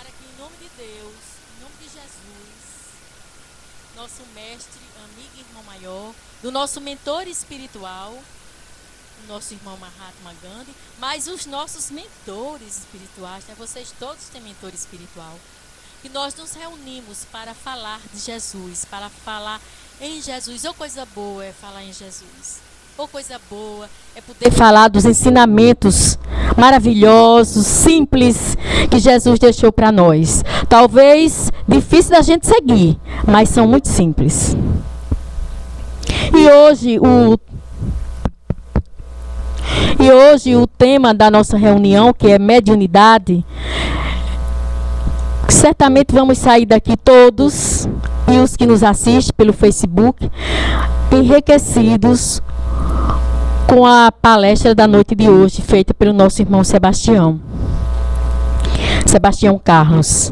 para que, em nome de Deus, em nome de Jesus, nosso mestre, amigo e irmão maior, do nosso mentor espiritual, o nosso irmão Mahatma Gandhi, mas os nossos mentores espirituais, né? Vocês todos têm mentor espiritual. E nós nos reunimos para falar de Jesus, para falar em Jesus. Ou coisa boa é falar em Jesus. Ou coisa boa é poder falar dos ensinamentos maravilhosos, simples, que Jesus deixou para nós. Talvez difícil da gente seguir, mas são muito simples. E hoje o tema da nossa reunião, que é mediunidade, certamente vamos sair daqui todos, e os que nos assistem pelo Facebook, enriquecidos com a palestra da noite de hoje, feita pelo nosso irmão Sebastião Carlos.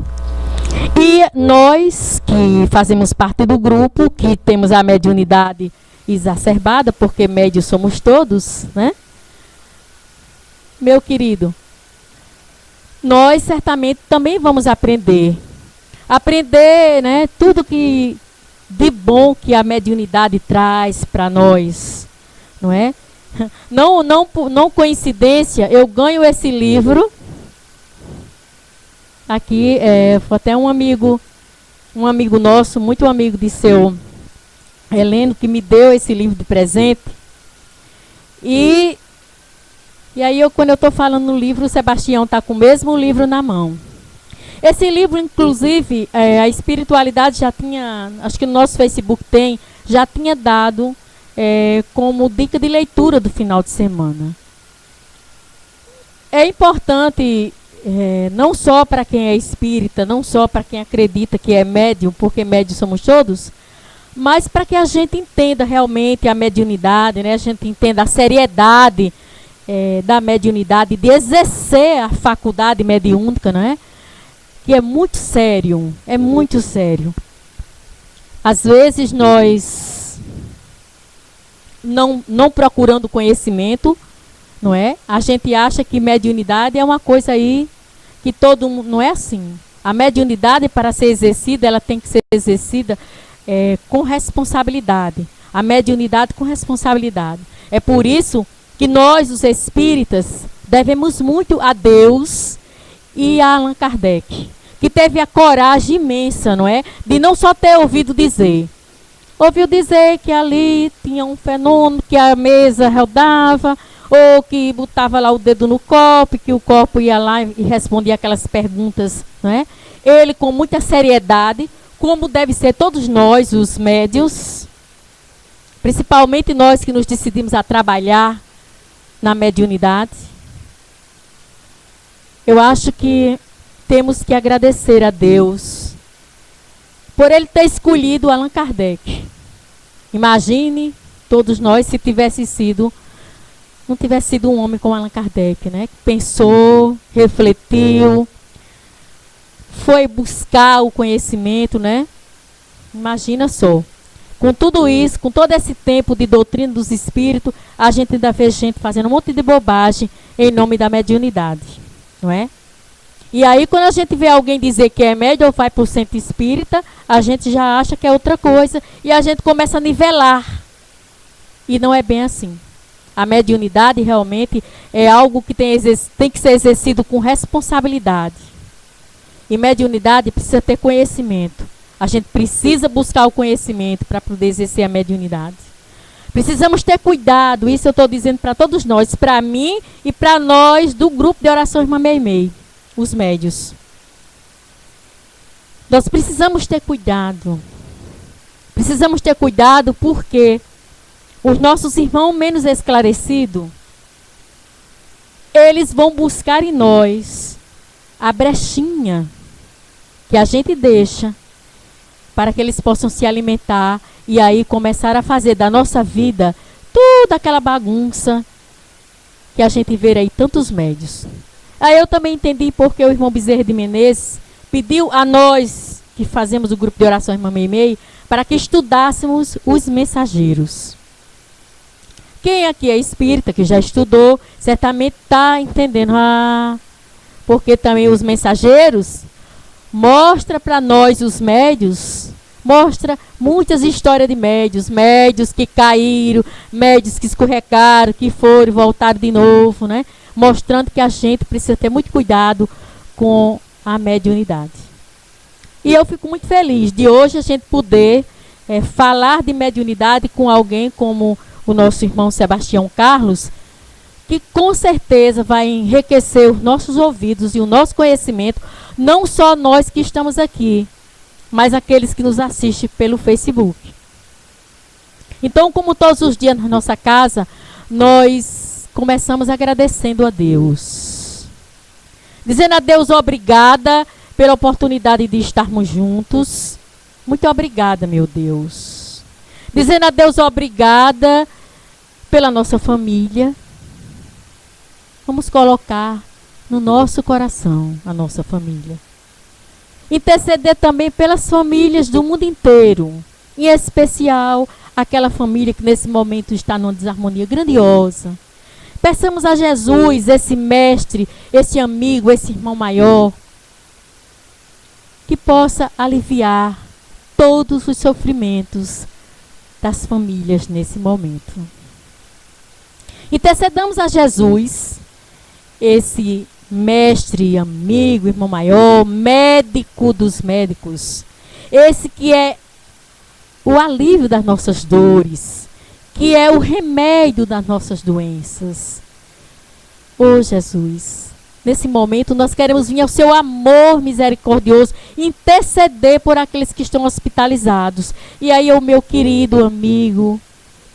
E nós, que fazemos parte do grupo, que temos a mediunidade exacerbada, porque médios somos todos, né? Meu querido, nós certamente também vamos aprender, né, tudo que de bom que a mediunidade traz para nós, não é? Não coincidência, eu ganho esse livro aqui, foi até um amigo nosso, muito amigo de seu Heleno, que me deu esse livro de presente. E aí, quando eu estou falando no livro, o Sebastião está com o mesmo livro na mão. Esse livro, inclusive, a espiritualidade já tinha, acho que no nosso Facebook já tinha dado como dica de leitura do final de semana. É importante, não só para quem é espírita, não só para quem acredita que é médium, porque médium somos todos, mas para que a gente entenda realmente a mediunidade, né? A gente entenda a seriedade da mediunidade, de exercer a faculdade mediúnica, não é? Que é muito sério, Às vezes nós, não procurando conhecimento, não é? A gente acha que mediunidade é uma coisa aí que todo mundo, não é assim. A mediunidade, para ser exercida, ela tem que ser exercida com responsabilidade. A mediunidade com responsabilidade. É por isso que nós, os espíritas, devemos muito a Deus e a Allan Kardec, que teve a coragem imensa, não é? De não só ter ouvido dizer. Ouviu dizer que ali tinha um fenômeno, que a mesa rodava, ou que botava lá o dedo no copo, que o copo ia lá e respondia aquelas perguntas, não é? Ele, com muita seriedade, como deve ser todos nós, os médios, principalmente nós que nos decidimos a trabalhar na mediunidade, eu acho que temos que agradecer a Deus por ele ter escolhido Allan Kardec. Imagine todos nós se não tivesse sido um homem como Allan Kardec, né? Pensou, refletiu, foi buscar o conhecimento, né? Imagina só. Com tudo isso, com todo esse tempo de doutrina dos espíritos, a gente ainda vê gente fazendo um monte de bobagem em nome da mediunidade, não é? E aí, quando a gente vê alguém dizer que é médium ou vai para o centro espírita, a gente já acha que é outra coisa e a gente começa a nivelar. E não é bem assim. A mediunidade realmente é algo que tem que ser exercido com responsabilidade. E mediunidade precisa ter conhecimento. A gente precisa buscar o conhecimento para poder exercer a mediunidade. Precisamos ter cuidado, isso eu estou dizendo para todos nós, para mim e para nós do grupo de oração Irmã Meimei, os médios. Nós precisamos ter cuidado. Precisamos ter cuidado porque os nossos irmãos menos esclarecidos, eles vão buscar em nós a brechinha que a gente deixa para que eles possam se alimentar e aí começar a fazer da nossa vida toda aquela bagunça que a gente vê aí tantos médios. Aí eu também entendi porque o irmão Bezerra de Menezes pediu a nós, que fazemos o grupo de oração Irmã Meimei, para que estudássemos os mensageiros. Quem aqui é espírita, que já estudou, certamente está entendendo. Porque também os mensageiros mostra para nós os médios, mostra muitas histórias de médios, médios que caíram, médios que escorregaram, que foram e voltaram de novo, né? Mostrando que a gente precisa ter muito cuidado com a mediunidade. E eu fico muito feliz de hoje a gente poder falar de mediunidade com alguém como o nosso irmão Sebastião Carlos, que com certeza vai enriquecer os nossos ouvidos e o nosso conhecimento, não só nós que estamos aqui, mas aqueles que nos assistem pelo Facebook. Então, como todos os dias na nossa casa, nós começamos agradecendo a Deus. Dizendo a Deus obrigada pela oportunidade de estarmos juntos. Muito obrigada, meu Deus. Dizendo a Deus obrigada pela nossa família. Vamos colocar no nosso coração a nossa família. Interceder também pelas famílias do mundo inteiro. Em especial, aquela família que nesse momento está numa desarmonia grandiosa. Peçamos a Jesus, esse mestre, esse amigo, esse irmão maior, que possa aliviar todos os sofrimentos das famílias nesse momento. Intercedamos a Jesus, esse mestre, amigo, irmão maior, médico dos médicos, esse que é o alívio das nossas dores, que é o remédio das nossas doenças. Ô Jesus, nesse momento nós queremos vir ao seu amor misericordioso, interceder por aqueles que estão hospitalizados. E aí o meu querido amigo,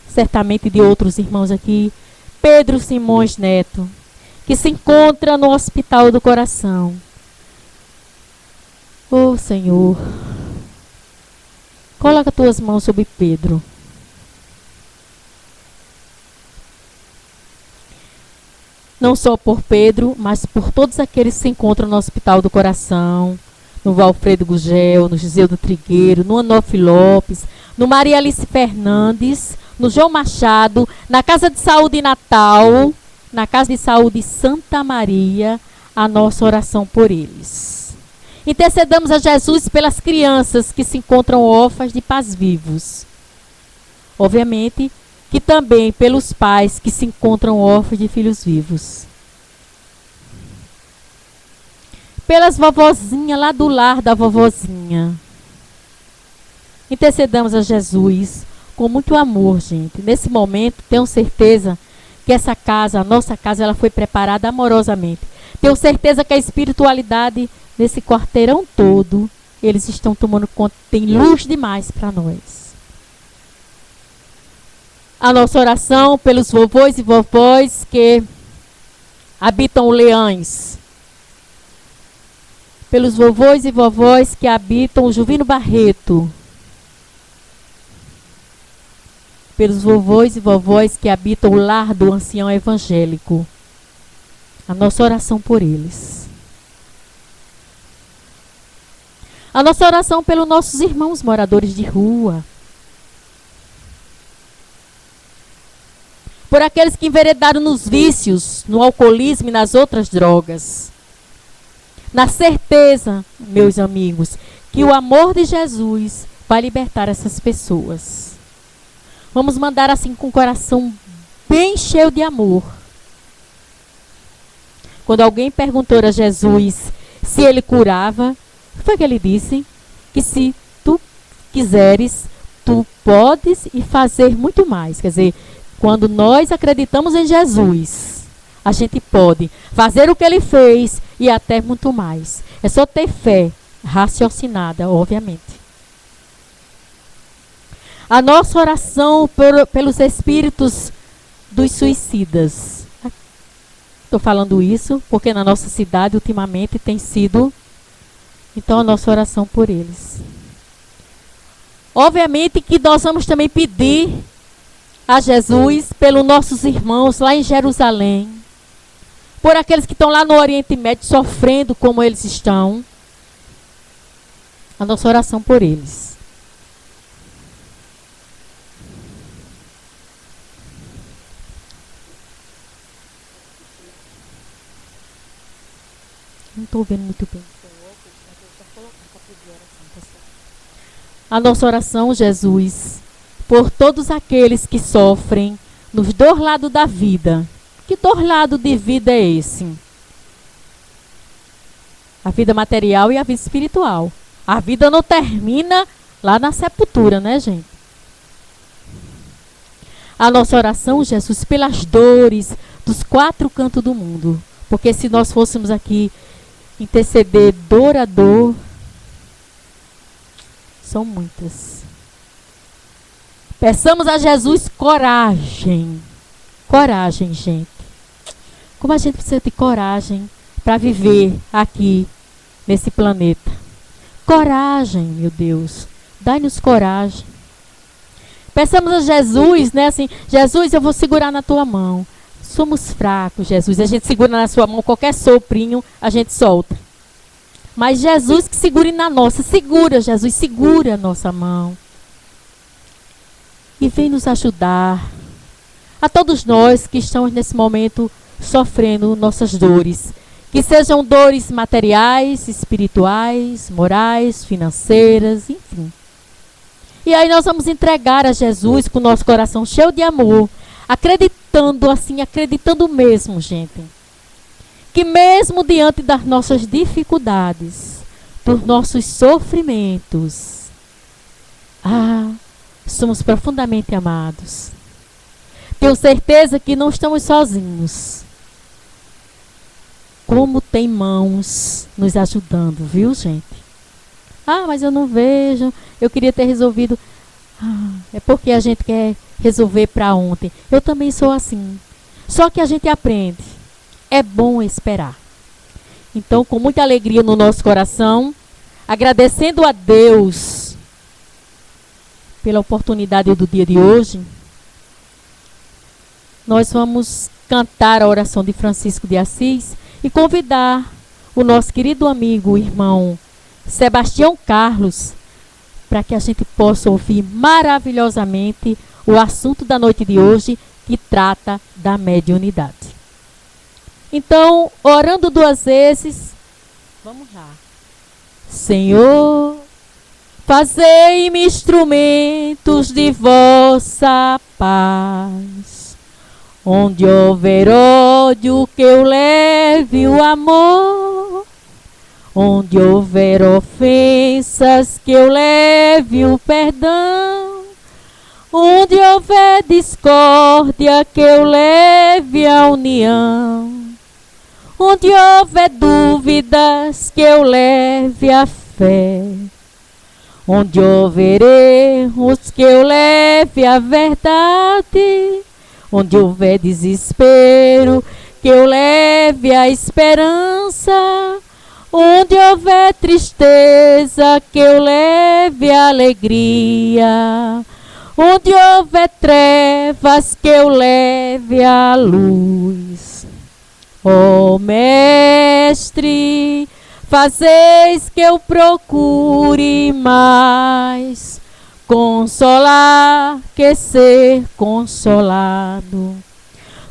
certamente de outros irmãos aqui, Pedro Simões Neto, que se encontra no Hospital do Coração. Ô Senhor, coloca tuas mãos sobre Pedro. Não só por Pedro, mas por todos aqueles que se encontram no Hospital do Coração, no Valfredo Gugel, no Giseudo Trigueiro, no Anof Lopes, no Maria Alice Fernandes, no João Machado, na Casa de Saúde Natal, na Casa de Saúde Santa Maria, a nossa oração por eles. Intercedamos a Jesus pelas crianças que se encontram órfãs de pais vivos. Obviamente que também pelos pais que se encontram órfãos de filhos vivos. Pelas vovozinhas lá do lar da vovozinha. Intercedamos a Jesus com muito amor, gente. Nesse momento, tenho certeza que essa casa, a nossa casa, ela foi preparada amorosamente. Tenho certeza que a espiritualidade nesse quarteirão todo, eles estão tomando conta, tem luz demais para nós. A nossa oração pelos vovôs e vovós que habitam Leães. Pelos vovôs e vovós que habitam o Juvino Barreto. Pelos vovôs e vovós que habitam o lar do ancião evangélico. A nossa oração por eles. A nossa oração pelos nossos irmãos moradores de rua. Por aqueles que enveredaram nos vícios, no alcoolismo e nas outras drogas. Na certeza, meus amigos, que o amor de Jesus vai libertar essas pessoas. Vamos mandar assim com o coração bem cheio de amor. Quando alguém perguntou a Jesus se ele curava, foi que ele disse que se tu quiseres, tu podes e fazer muito mais. Quer dizer, quando nós acreditamos em Jesus, a gente pode fazer o que ele fez e até muito mais. É só ter fé raciocinada, obviamente. A nossa oração pelos espíritos dos suicidas. Estou falando isso porque na nossa cidade ultimamente tem sido. Então a nossa oração por eles. Obviamente que nós vamos também pedir a Jesus pelos nossos irmãos lá em Jerusalém. Por aqueles que estão lá no Oriente Médio sofrendo como eles estão. A nossa oração por eles. Não estou vendo muito bem. A nossa oração, Jesus, por todos aqueles que sofrem nos dois lados da vida. Que dois lados de vida é esse? A vida material e a vida espiritual. A vida não termina lá na sepultura, né, gente? A nossa oração, Jesus, pelas dores dos quatro cantos do mundo. Porque se nós fôssemos aqui interceder dor a dor, são muitas. Peçamos a Jesus coragem. Coragem, gente. Como a gente precisa de coragem para viver aqui, nesse planeta. Coragem, meu Deus. Dai-nos coragem. Peçamos a Jesus, né, assim, Jesus, eu vou segurar na tua mão. Somos fracos, Jesus. A gente segura na sua mão, qualquer soprinho, a gente solta. Mas Jesus que segure na nossa. Segura, Jesus, segura a nossa mão. E vem nos ajudar. A todos nós que estamos nesse momento sofrendo nossas dores. Que sejam dores materiais, espirituais, morais, financeiras, enfim. E aí nós vamos entregar a Jesus com o nosso coração cheio de amor. Acreditando assim, acreditando mesmo, gente. Que mesmo diante das nossas dificuldades, dos nossos sofrimentos, somos profundamente amados. Tenho certeza que não estamos sozinhos. Como tem mãos nos ajudando, viu, gente? Mas eu não vejo, eu queria ter resolvido. É porque a gente quer resolver para ontem. Eu também sou assim. Só que a gente aprende. É bom esperar. Então, com muita alegria no nosso coração, agradecendo a Deus pela oportunidade do dia de hoje, nós vamos cantar a oração de Francisco de Assis e convidar o nosso querido amigo, irmão Sebastião Carlos, para que a gente possa ouvir maravilhosamente o assunto da noite de hoje, que trata da mediunidade. Então, orando duas vezes, vamos lá. Senhor, fazei-me instrumentos de vossa paz. Onde houver ódio, que eu leve o amor. Onde houver ofensas, que eu leve o perdão. Onde houver discórdia, que eu leve a união. Onde houver dúvidas, que eu leve a fé. Onde houver erros, que eu leve a verdade. Onde houver desespero, que eu leve a esperança. Onde houver tristeza, que eu leve a alegria. Onde houver trevas, que eu leve a luz. Ó Mestre, fazeis que eu procure mais consolar que ser consolado,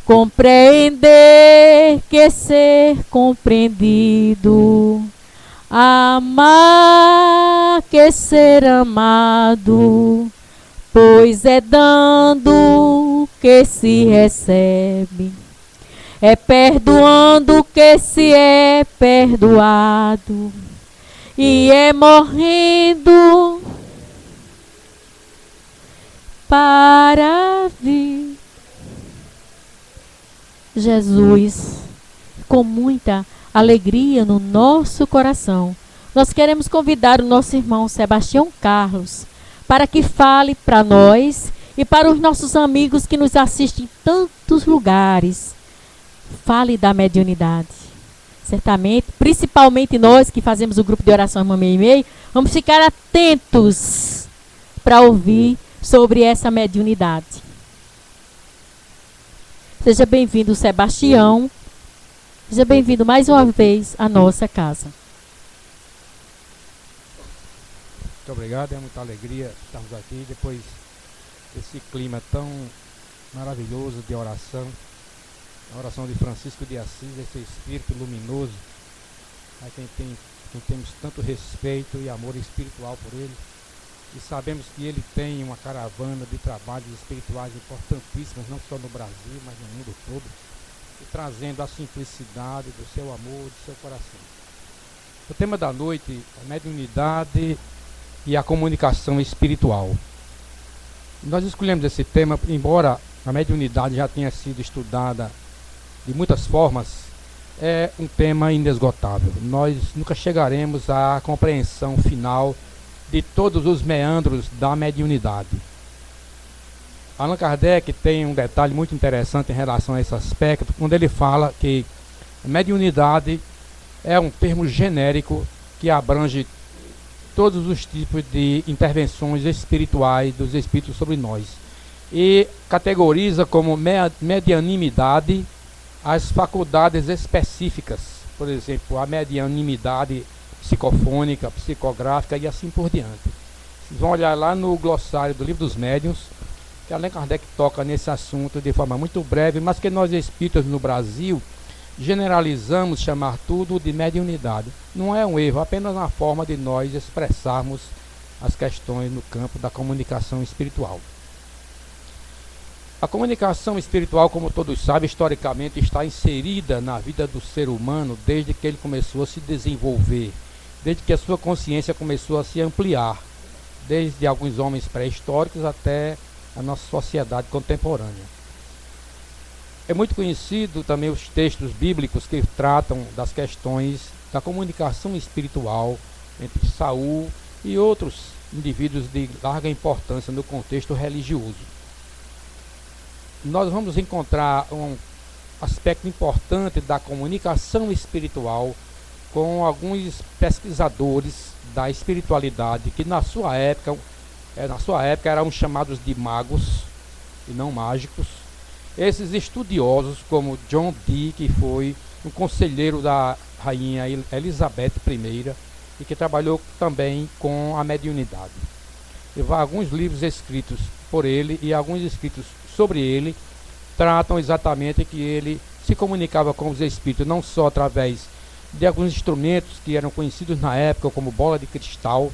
compreender que ser compreendido, amar que ser amado, pois é dando que se recebe, é perdoando que se é perdoado, e é morrendo para vir. Jesus, com muita alegria no nosso coração, nós queremos convidar o nosso irmão Sebastião Carlos para que fale para nós e para os nossos amigos que nos assistem em tantos lugares. Fale da mediunidade. Certamente, principalmente nós que fazemos o grupo de oração Irmã Meimei, vamos ficar atentos para ouvir sobre essa mediunidade. Seja bem-vindo, Sebastião. Seja bem-vindo mais uma vez à nossa casa. Muito obrigado, é muita alegria estarmos aqui depois desse clima tão maravilhoso de oração. A oração de Francisco de Assis, esse espírito luminoso, a quem tem quem temos tanto respeito e amor espiritual por ele, e sabemos que ele tem uma caravana de trabalhos espirituais importantíssimos, não só no Brasil, mas no mundo todo, e trazendo a simplicidade do seu amor, do seu coração. O tema da noite é a mediunidade e a comunicação espiritual. Nós escolhemos esse tema, embora a mediunidade já tenha sido estudada de muitas formas, é um tema inesgotável. Nós nunca chegaremos à compreensão final de todos os meandros da mediunidade. Allan Kardec tem um detalhe muito interessante em relação a esse aspecto, quando ele fala que a mediunidade é um termo genérico que abrange todos os tipos de intervenções espirituais dos espíritos sobre nós e categoriza como medianimidade as faculdades específicas, por exemplo, a medianimidade psicofônica, psicográfica e assim por diante. Vocês vão olhar lá no glossário do Livro dos Médiuns, que Allan Kardec toca nesse assunto de forma muito breve, mas que nós espíritas no Brasil generalizamos chamar tudo de mediunidade. Não é um erro, apenas uma forma de nós expressarmos as questões no campo da comunicação espiritual. A comunicação espiritual, como todos sabem, historicamente está inserida na vida do ser humano desde que ele começou a se desenvolver, desde que a sua consciência começou a se ampliar, desde alguns homens pré-históricos até a nossa sociedade contemporânea. É muito conhecido também os textos bíblicos que tratam das questões da comunicação espiritual entre Saul e outros indivíduos de larga importância no contexto religioso. Nós vamos encontrar um aspecto importante da comunicação espiritual com alguns pesquisadores da espiritualidade que na sua época eram chamados de magos e não mágicos. Esses estudiosos como John Dee, que foi um conselheiro da rainha Elizabeth I e que trabalhou também com a mediunidade. E alguns livros escritos por ele e alguns escritos sobre ele tratam exatamente que ele se comunicava com os espíritos não só através de alguns instrumentos que eram conhecidos na época como bola de cristal,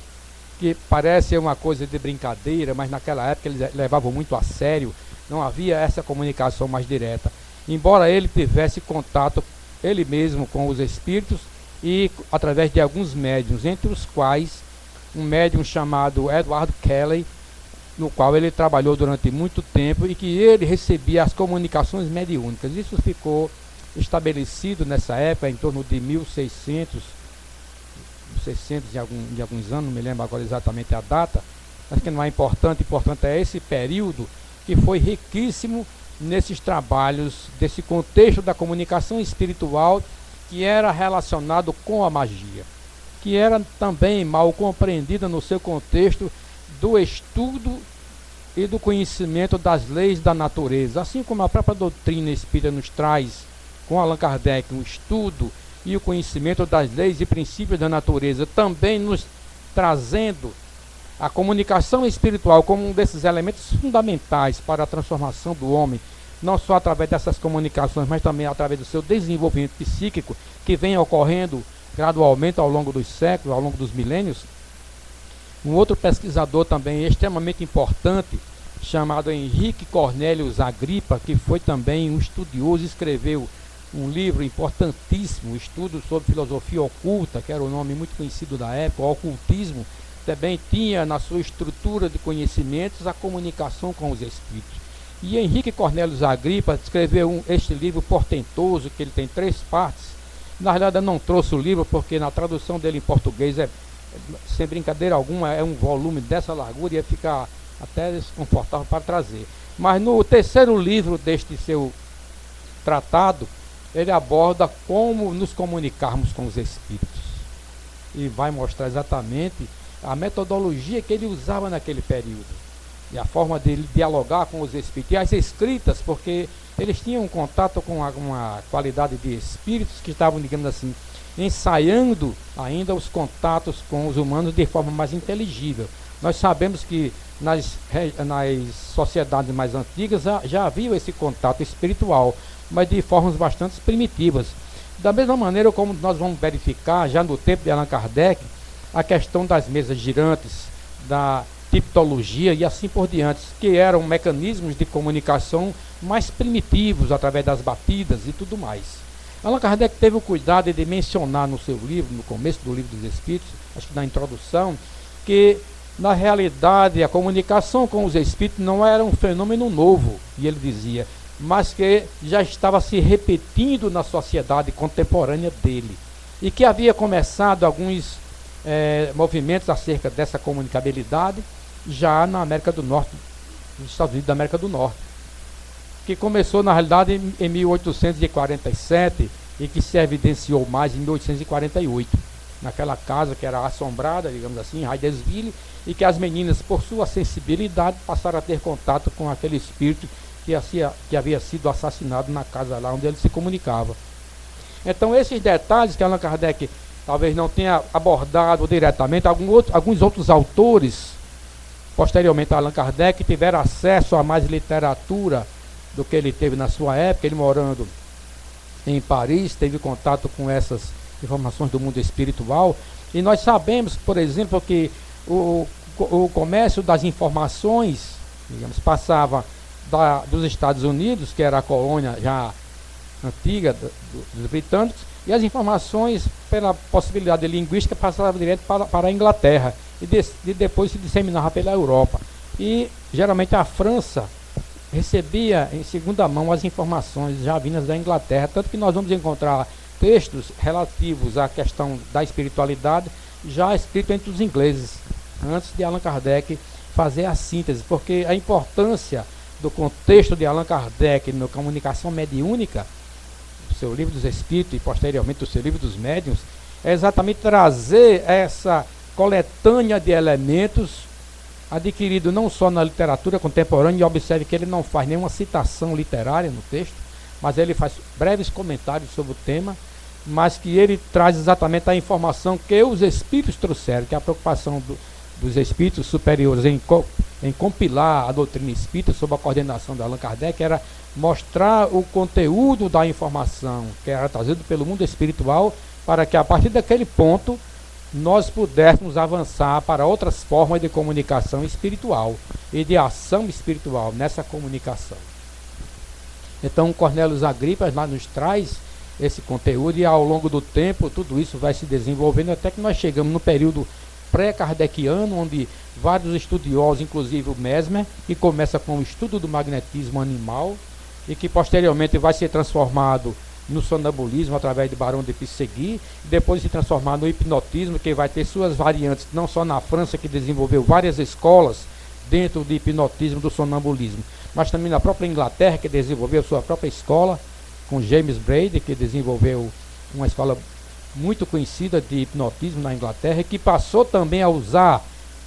que parece uma coisa de brincadeira, mas naquela época eles levavam muito a sério, não havia essa comunicação mais direta. Embora ele tivesse contato ele mesmo com os espíritos e através de alguns médiuns, entre os quais um médium chamado Edward Kelly, no qual ele trabalhou durante muito tempo e que ele recebia as comunicações mediúnicas. Isso ficou estabelecido nessa época, em torno de 1600 de alguns anos, não me lembro agora exatamente a data, mas que não é importante, importante é esse período que foi riquíssimo nesses trabalhos, desse contexto da comunicação espiritual que era relacionado com a magia, que era também mal compreendida no seu contexto do estudo e do conhecimento das leis da natureza, assim como a própria doutrina espírita nos traz, com Allan Kardec, um estudo e o conhecimento das leis e princípios da natureza, também nos trazendo a comunicação espiritual como um desses elementos fundamentais para a transformação do homem, não só através dessas comunicações, mas também através do seu desenvolvimento psíquico, que vem ocorrendo gradualmente ao longo dos séculos, ao longo dos milênios. Um outro pesquisador também extremamente importante, chamado Henrique Cornelius Agrippa, que foi também um estudioso, escreveu um livro importantíssimo, Estudo sobre Filosofia Oculta, que era o nome muito conhecido da época, o ocultismo, também tinha na sua estrutura de conhecimentos a comunicação com os espíritos. E Henrique Cornelius Agrippa escreveu este livro portentoso, que ele tem 3 partes. Na verdade eu não trouxe o livro porque na tradução dele em português sem brincadeira alguma, é um volume dessa largura e ia ficar até desconfortável para trazer. Mas no terceiro livro deste seu tratado, ele aborda como nos comunicarmos com os espíritos. E vai mostrar exatamente a metodologia que ele usava naquele período. E a forma dele dialogar com os espíritos. E as escritas, porque eles tinham contato com uma qualidade de espíritos que estavam, digamos assim, ensaiando ainda os contatos com os humanos de forma mais inteligível. Nós sabemos que nas sociedades mais antigas já havia esse contato espiritual, mas de formas bastante primitivas. Da mesma maneira como nós vamos verificar, já no tempo de Allan Kardec, a questão das mesas girantes, da tipologia e assim por diante, que eram mecanismos de comunicação mais primitivos, através das batidas e tudo mais. Allan Kardec teve o cuidado de mencionar no seu livro, no começo do Livro dos Espíritos, acho que na introdução, que na realidade a comunicação com os espíritos não era um fenômeno novo, e ele dizia, mas que já estava se repetindo na sociedade contemporânea dele, e que havia começado alguns movimentos acerca dessa comunicabilidade já na América do Norte, nos Estados Unidos da América do Norte, que começou na realidade em 1847 e que se evidenciou mais em 1848, naquela casa que era assombrada, digamos assim, em Hydesville, e que as meninas, por sua sensibilidade, passaram a ter contato com aquele espírito que havia sido assassinado na casa lá onde ele se comunicava. Então esses detalhes que Allan Kardec talvez não tenha abordado diretamente, alguns outros autores posteriormente a Allan Kardec tiveram acesso a mais literatura do que ele teve na sua época. Ele morando em Paris, teve contato com essas informações do mundo espiritual, e nós sabemos, por exemplo, que o comércio das informações, digamos, passava dos Estados Unidos, que era a colônia já antiga dos britânicos, e as informações, pela possibilidade linguística, passavam direto para a Inglaterra, e depois se disseminava pela Europa. E geralmente a França recebia em segunda mão as informações já vindas da Inglaterra, tanto que nós vamos encontrar textos relativos à questão da espiritualidade já escritos entre os ingleses, antes de Allan Kardec fazer a síntese, porque a importância do contexto de Allan Kardec na comunicação mediúnica, do seu Livro dos Espíritos e posteriormente do seu Livro dos Médiuns, é exatamente trazer essa coletânea de elementos adquirido não só na literatura contemporânea, e observe que ele não faz nenhuma citação literária no texto, mas ele faz breves comentários sobre o tema, mas que ele traz exatamente a informação que os espíritos trouxeram, que é a preocupação dos espíritos superiores em compilar a doutrina espírita sob a coordenação de Allan Kardec, era mostrar o conteúdo da informação que era trazido pelo mundo espiritual, para que a partir daquele ponto nós pudéssemos avançar para outras formas de comunicação espiritual e de ação espiritual nessa comunicação. Então, Cornelius Agrippa nos traz esse conteúdo, e ao longo do tempo tudo isso vai se desenvolvendo até que nós chegamos no período pré-kardeciano, onde vários estudiosos, inclusive o Mesmer, que começa com o estudo do magnetismo animal e que posteriormente vai ser transformado no sonambulismo através de Barão de Pissegui, depois se transformar no hipnotismo, que vai ter suas variantes, não só na França, que desenvolveu várias escolas dentro do hipnotismo, do sonambulismo, mas também na própria Inglaterra, que desenvolveu sua própria escola, com James Braid, que desenvolveu uma escola muito conhecida de hipnotismo na Inglaterra, que passou também a usar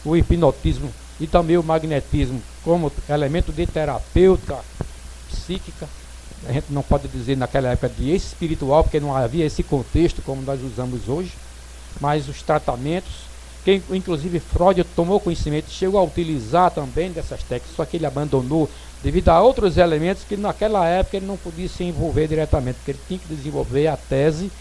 o hipnotismo e também o magnetismo como elemento de terapêutica psíquica. A gente não pode dizer naquela época de espiritual, porque não havia esse contexto como nós usamos hoje, mas os tratamentos, que inclusive Freud tomou conhecimento, chegou a utilizar também dessas técnicas, só que ele abandonou devido a outros elementos que naquela época ele não podia se envolver diretamente, porque ele tinha que desenvolver a tese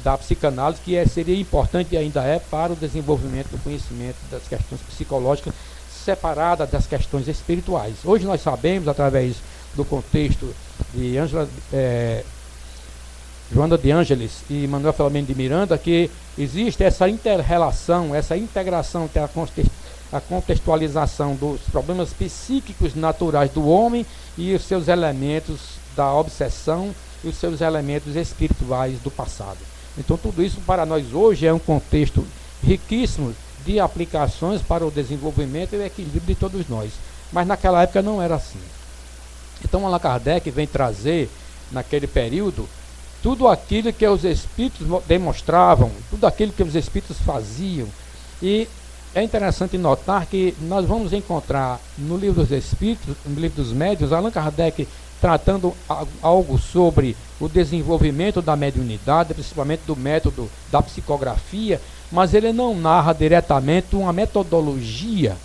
da psicanálise, que seria importante e ainda é para o desenvolvimento do conhecimento das questões psicológicas, separada das questões espirituais. Hoje nós sabemos, através do contexto de Joana de Ângeles e Manuel Filomeno de Miranda, que existe essa inter-relação, essa integração, a contextualização dos problemas psíquicos naturais do homem e os seus elementos da obsessão e os seus elementos espirituais do passado. Então tudo isso para nós hoje é um contexto riquíssimo de aplicações para o desenvolvimento e o equilíbrio de todos nós, mas naquela época não era assim. Então Allan Kardec vem trazer naquele período tudo aquilo que os espíritos demonstravam, tudo aquilo que os espíritos faziam, e é interessante notar que nós vamos encontrar no Livro dos Espíritos, no Livro dos Médiuns, Allan Kardec tratando algo sobre o desenvolvimento da mediunidade, principalmente do método da psicografia, mas ele não narra diretamente uma metodologia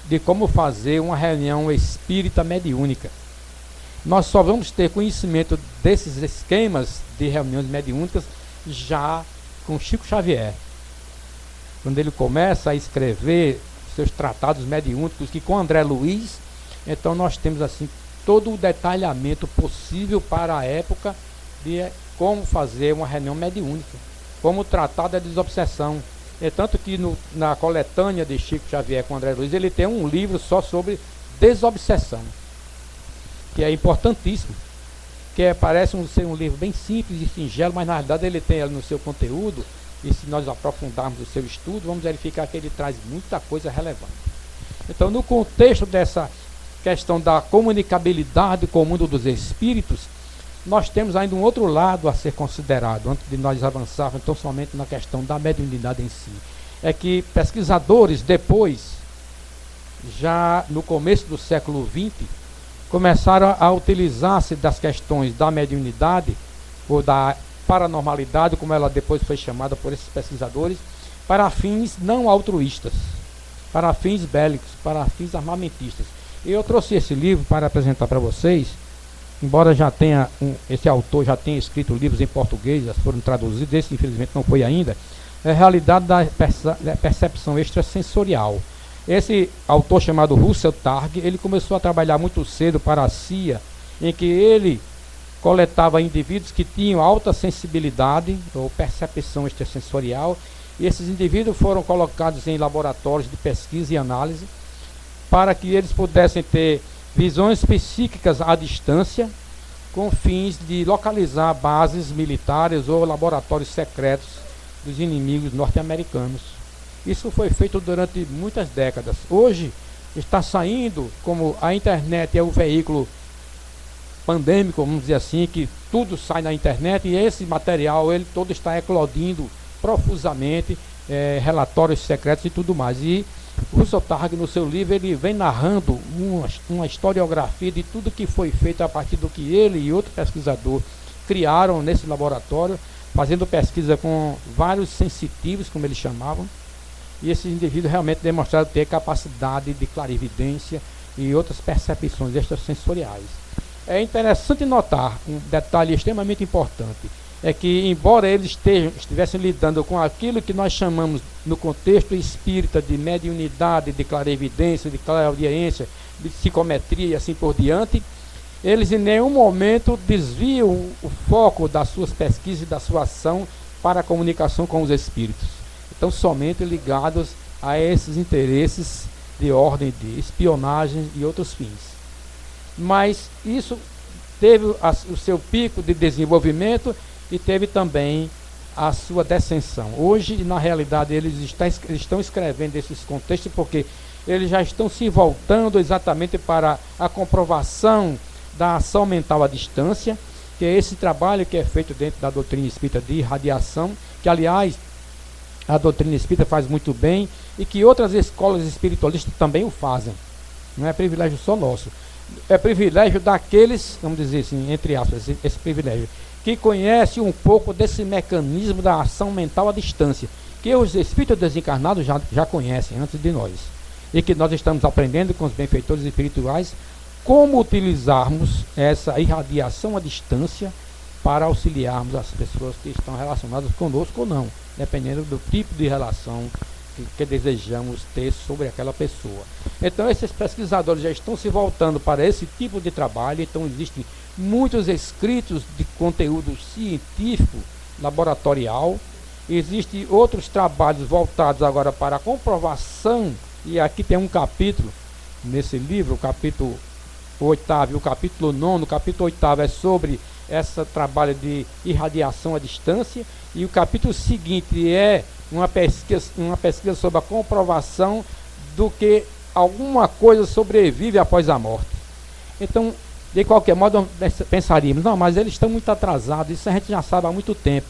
de como fazer uma reunião espírita mediúnica. nós só vamos ter conhecimento desses esquemas de reuniões mediúnicas já com Chico Xavier. Quando ele começa a escrever seus tratados mediúnicos, que com André Luiz, então nós temos assim todo o detalhamento possível para a época de como fazer uma reunião mediúnica, como tratar da desobsessão. É tanto que na coletânea de Chico Xavier com André Luiz, ele tem um livro só sobre desobsessão, que é importantíssimo, que parece ser um livro bem simples e singelo, mas na realidade ele tem ali no seu conteúdo, e se nós aprofundarmos o seu estudo, vamos verificar que ele traz muita coisa relevante. Então, no contexto dessa questão da comunicabilidade com o mundo dos espíritos, nós temos ainda um outro lado a ser considerado, antes de nós avançarmos então somente na questão da mediunidade em si. É que pesquisadores depois, já no começo do século XX, começaram a utilizar-se das questões da mediunidade, ou da paranormalidade, como ela depois foi chamada por esses pesquisadores, para fins não altruístas, para fins bélicos, para fins armamentistas. Eu trouxe esse livro para apresentar para vocês, embora já tenha esse autor já tenha escrito livros em português, já foram traduzidos, esse infelizmente não foi ainda, é a realidade da percepção extrasensorial. Esse autor chamado Russell Targ, ele começou a trabalhar muito cedo para a CIA, em que ele coletava indivíduos que tinham alta sensibilidade ou percepção extrasensorial, e esses indivíduos foram colocados em laboratórios de pesquisa e análise para que eles pudessem ter visões psíquicas à distância, com fins de localizar bases militares ou laboratórios secretos dos inimigos norte-americanos. Isso foi feito durante muitas décadas. Hoje está saindo, como a internet é o veículo pandêmico, vamos dizer assim, que tudo sai na internet, e esse material ele todo está eclodindo profusamente, relatórios secretos e tudo mais. E Russell Targ, no seu livro, ele vem narrando uma historiografia de tudo que foi feito a partir do que ele e outro pesquisador criaram nesse laboratório, fazendo pesquisa com vários sensitivos, como eles chamavam, e esses indivíduos realmente demonstraram ter capacidade de clarividência e outras percepções extrasensoriais. É interessante notar um detalhe extremamente importante, é que embora eles estivessem lidando com aquilo que nós chamamos no contexto espírita de mediunidade, de clarividência, de clareaudiência, de psicometria e assim por diante, eles em nenhum momento desviam o foco das suas pesquisas e da sua ação para a comunicação com os espíritos. Estão somente ligados a esses interesses de ordem de espionagem e outros fins. Mas isso teve o seu pico de desenvolvimento e teve também a sua descensão. Hoje, na realidade, eles estão escrevendo esses contextos porque eles já estão se voltando exatamente para a comprovação da ação mental à distância, que é esse trabalho que é feito dentro da doutrina espírita de irradiação, que, aliás, a doutrina espírita faz muito bem e que outras escolas espiritualistas também o fazem. Não é privilégio só nosso. É privilégio daqueles, vamos dizer assim, entre aspas, esse privilégio, que conhece um pouco desse mecanismo da ação mental à distância, que os espíritos desencarnados já conhecem antes de nós, e que nós estamos aprendendo com os benfeitores espirituais como utilizarmos essa irradiação à distância para auxiliarmos as pessoas que estão relacionadas conosco ou não, dependendo do tipo de relação que desejamos ter sobre aquela pessoa. Então esses pesquisadores já estão se voltando para esse tipo de trabalho. Então existem muitos escritos de conteúdo científico laboratorial, existem outros trabalhos voltados agora para a comprovação, e aqui tem um capítulo nesse livro, o capítulo 8º, o capítulo 9º, o capítulo 8º é sobre esse trabalho de irradiação à distância, e o capítulo seguinte é uma pesquisa sobre a comprovação do que alguma coisa sobrevive após a morte. Então, de qualquer modo, pensaríamos, não, mas eles estão muito atrasados, isso a gente já sabe há muito tempo.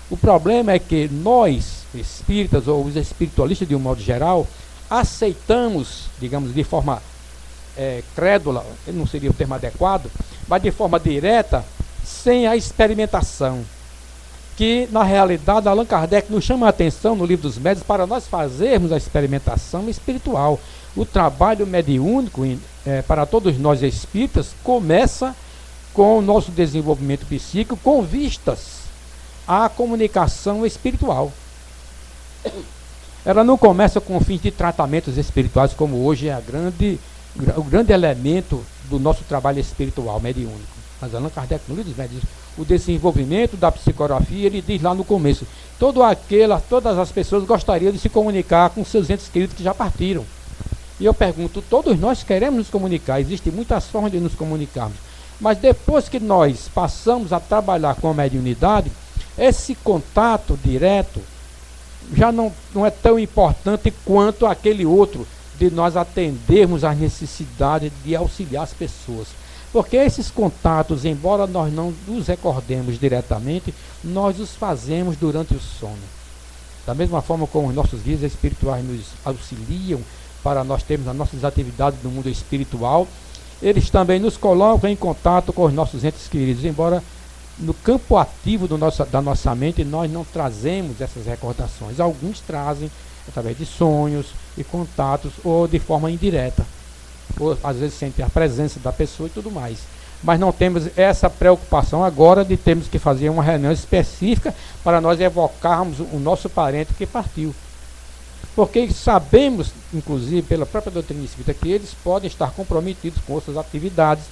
O problema é que nós, espíritas, ou os espiritualistas de um modo geral, aceitamos, digamos, de forma crédula, não seria o termo adequado, mas de forma direta, sem a experimentação. Que, na realidade, Allan Kardec nos chama a atenção no Livro dos Médiuns para nós fazermos a experimentação espiritual. O trabalho mediúnico, para todos nós espíritas, começa com o nosso desenvolvimento psíquico com vistas à comunicação espiritual. Ela não começa com fins de tratamentos espirituais, como hoje é o grande elemento do nosso trabalho espiritual mediúnico. Mas Allan Kardec, no livro dos Médiuns, o desenvolvimento da psicografia, ele diz lá no começo, todas as pessoas gostariam de se comunicar com seus entes queridos que já partiram. E eu pergunto, todos nós queremos nos comunicar, existem muitas formas de nos comunicarmos, mas depois que nós passamos a trabalhar com a mediunidade, esse contato direto já não é tão importante quanto aquele outro de nós atendermos às necessidades de auxiliar as pessoas. Porque esses contatos, embora nós não nos recordemos diretamente, nós os fazemos durante o sono. Da mesma forma como os nossos guias espirituais nos auxiliam para nós termos as nossas atividades no mundo espiritual, eles também nos colocam em contato com os nossos entes queridos, embora no campo ativo da nossa mente nós não trazemos essas recordações. Alguns trazem através de sonhos e contatos ou de forma indireta, ou às vezes sentem a presença da pessoa e tudo mais. Mas não temos essa preocupação agora de termos que fazer uma reunião específica para nós evocarmos o nosso parente que partiu. Porque sabemos, inclusive pela própria doutrina espírita, que eles podem estar comprometidos com outras atividades,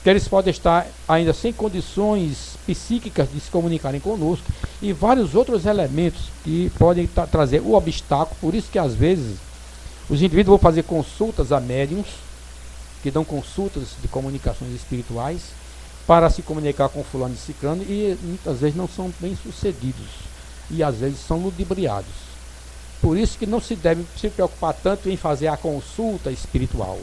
que eles podem estar ainda sem condições psíquicas de se comunicarem conosco, e vários outros elementos que podem trazer o obstáculo. Por isso que às vezes os indivíduos vão fazer consultas a médiums, que dão consultas de comunicações espirituais, para se comunicar com fulano e ciclano, e muitas vezes não são bem sucedidos, e às vezes são ludibriados. Por isso que não se deve se preocupar tanto em fazer a consulta espiritual,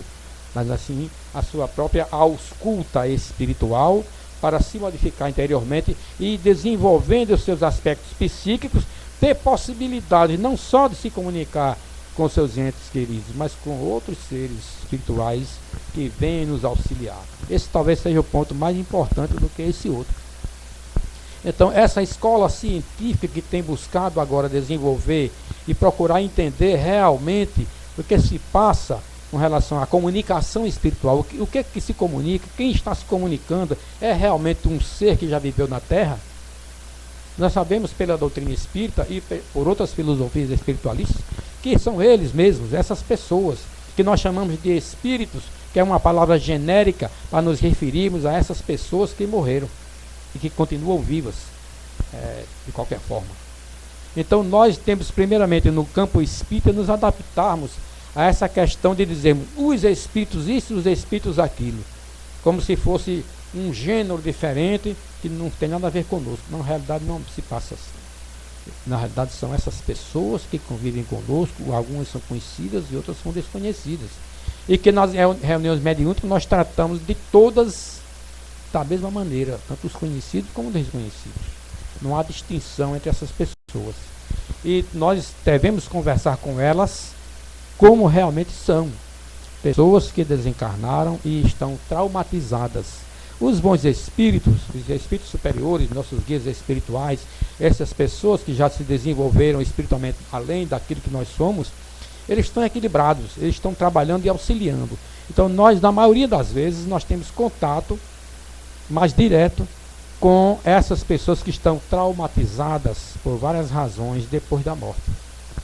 mas assim a sua própria ausculta espiritual, para se modificar interiormente e desenvolvendo os seus aspectos psíquicos, ter possibilidade não só de se comunicar com seus entes queridos, mas com outros seres espirituais que vêm nos auxiliar. Esse talvez seja o ponto mais importante do que esse outro. Então, essa escola científica que tem buscado agora desenvolver e procurar entender realmente o que se passa com relação à comunicação espiritual, o que é que se comunica, quem está se comunicando, é realmente um ser que já viveu na Terra? Nós sabemos pela doutrina espírita e por outras filosofias espiritualistas que são eles mesmos, essas pessoas, que nós chamamos de espíritos, que é uma palavra genérica para nos referirmos a essas pessoas que morreram e que continuam vivas, de qualquer forma. Então nós temos primeiramente no campo espírita nos adaptarmos a essa questão de dizermos os espíritos isso, os espíritos aquilo, como se fosse um gênero diferente que não tem nada a ver conosco. Na realidade não se passa assim. Na realidade são essas pessoas que convivem conosco, algumas são conhecidas e outras são desconhecidas, e que nas reuniões mediúnicas nós tratamos de todas da mesma maneira, tanto os conhecidos como os desconhecidos. Não há distinção entre essas pessoas, e nós devemos conversar com elas como realmente são, pessoas que desencarnaram e estão traumatizadas. Os bons espíritos, os espíritos superiores, nossos guias espirituais, essas pessoas que já se desenvolveram espiritualmente além daquilo que nós somos, eles estão equilibrados, eles estão trabalhando e auxiliando. Então nós, na maioria das vezes, nós temos contato mais direto com essas pessoas que estão traumatizadas por várias razões depois da morte.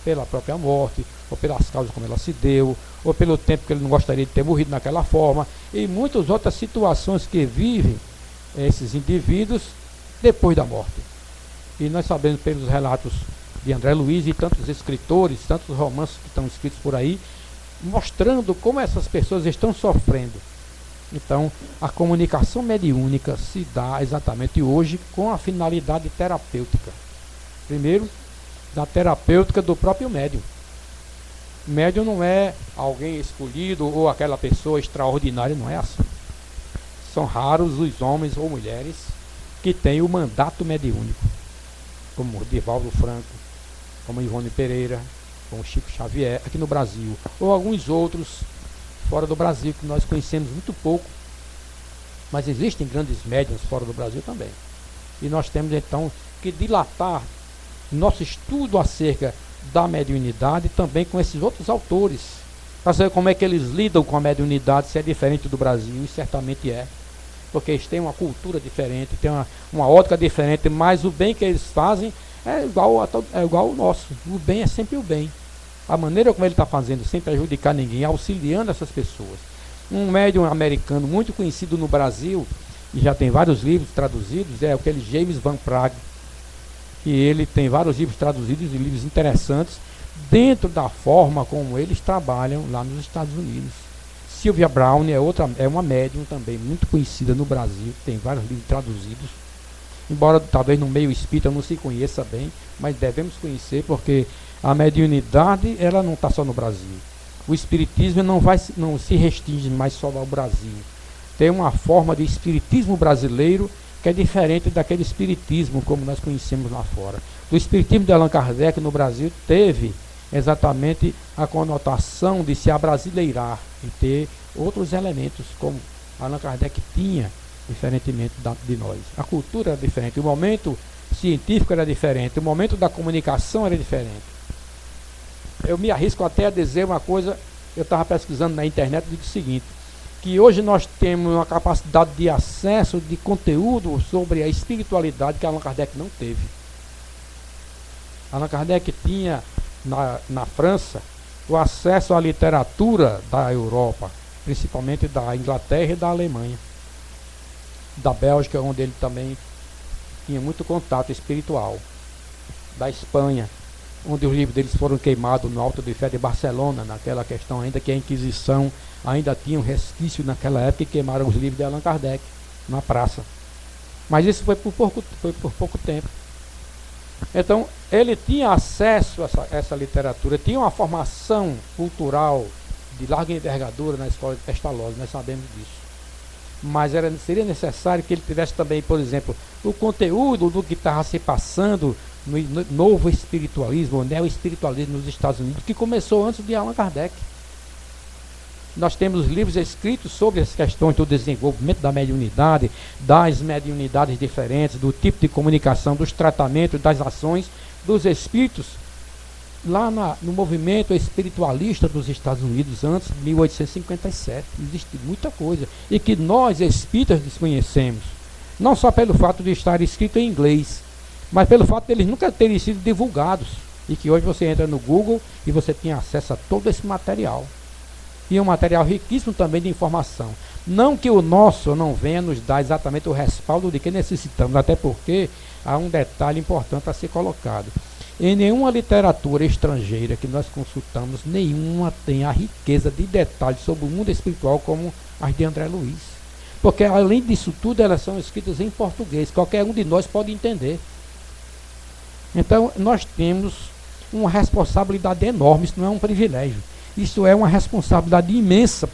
Pela própria morte, ou pelas causas como ela se deu, ou pelo tempo que ele não gostaria de ter morrido naquela forma, e muitas outras situações que vivem esses indivíduos depois da morte. E nós sabemos pelos relatos de André Luiz e tantos escritores, tantos romances que estão escritos por aí, mostrando como essas pessoas estão sofrendo. Então, a comunicação mediúnica se dá exatamente hoje com a finalidade terapêutica. Primeiro, da terapêutica do próprio médium. O médium não é alguém escolhido ou aquela pessoa extraordinária, não é assim. São raros os homens ou mulheres que têm o mandato mediúnico, como Divaldo Franco, como Ivone Pereira, como Chico Xavier, aqui no Brasil, ou alguns outros fora do Brasil que nós conhecemos muito pouco, mas existem grandes médiuns fora do Brasil também. E nós temos então que dilatar nosso estudo acerca da mediunidade também com esses outros autores, para saber como é que eles lidam com a mediunidade, se é diferente do Brasil, e certamente é. porque eles têm uma cultura diferente, têm uma ótica diferente, mas o bem que eles fazem é igual ao nosso. O bem é sempre o bem. A maneira como ele está fazendo, sem prejudicar ninguém, auxiliando essas pessoas. Um médium americano muito conhecido no Brasil, e já tem vários livros traduzidos, é aquele James Van Praagh, que ele tem vários livros traduzidos e livros interessantes, dentro da forma como eles trabalham lá nos Estados Unidos. Sylvia Brown é uma médium também muito conhecida no Brasil, tem vários livros traduzidos, embora talvez no meio espírita não se conheça bem, mas devemos conhecer, porque a mediunidade ela não está só no Brasil. O espiritismo não se restringe mais só ao Brasil. Tem uma forma de espiritismo brasileiro que é diferente daquele espiritismo como nós conhecemos lá fora. O espiritismo de Allan Kardec no Brasil teve exatamente a conotação de se abrasileirar e ter outros elementos, como Allan Kardec tinha, diferentemente de nós. A cultura era diferente, o momento científico era diferente, o momento da comunicação era diferente. Eu me arrisco até a dizer uma coisa, eu estava pesquisando na internet e digo o seguinte, que hoje nós temos uma capacidade de acesso de conteúdo sobre a espiritualidade que Allan Kardec não teve. Allan Kardec tinha na França o acesso à literatura da Europa, principalmente da Inglaterra e da Alemanha, da Bélgica, onde ele também tinha muito contato espiritual, da Espanha, onde os livros deles foram queimados no Alto de Fé de Barcelona, naquela questão ainda que a Inquisição ainda tinha um resquício naquela época, e queimaram os livros de Allan Kardec na praça. Mas isso foi por pouco tempo. Então, ele tinha acesso a essa literatura, tinha uma formação cultural de larga envergadura na escola de Pestalozzi, nós sabemos disso. Mas seria necessário que ele tivesse também, por exemplo, o conteúdo do que estava se passando no novo espiritualismo, o neo-espiritualismo nos Estados Unidos, que começou antes de Allan Kardec. Nós temos livros escritos sobre as questões do desenvolvimento da mediunidade, das mediunidades diferentes, do tipo de comunicação, dos tratamentos, das ações dos espíritos, lá no movimento espiritualista dos Estados Unidos, antes de 1857. Existe muita coisa, e que nós espíritas desconhecemos, não só pelo fato de estar escrito em inglês, mas pelo fato de eles nunca terem sido divulgados, e que hoje você entra no Google e você tem acesso a todo esse material. E é um material riquíssimo também de informação. Não que o nosso não venha nos dar exatamente o respaldo de que necessitamos, até porque há um detalhe importante a ser colocado. Em nenhuma literatura estrangeira que nós consultamos, nenhuma tem a riqueza de detalhes sobre o mundo espiritual como as de André Luiz. Porque além disso tudo, elas são escritas em português, qualquer um de nós pode entender. Então, nós temos uma responsabilidade enorme, isso não é um privilégio. Isso é uma responsabilidade imensa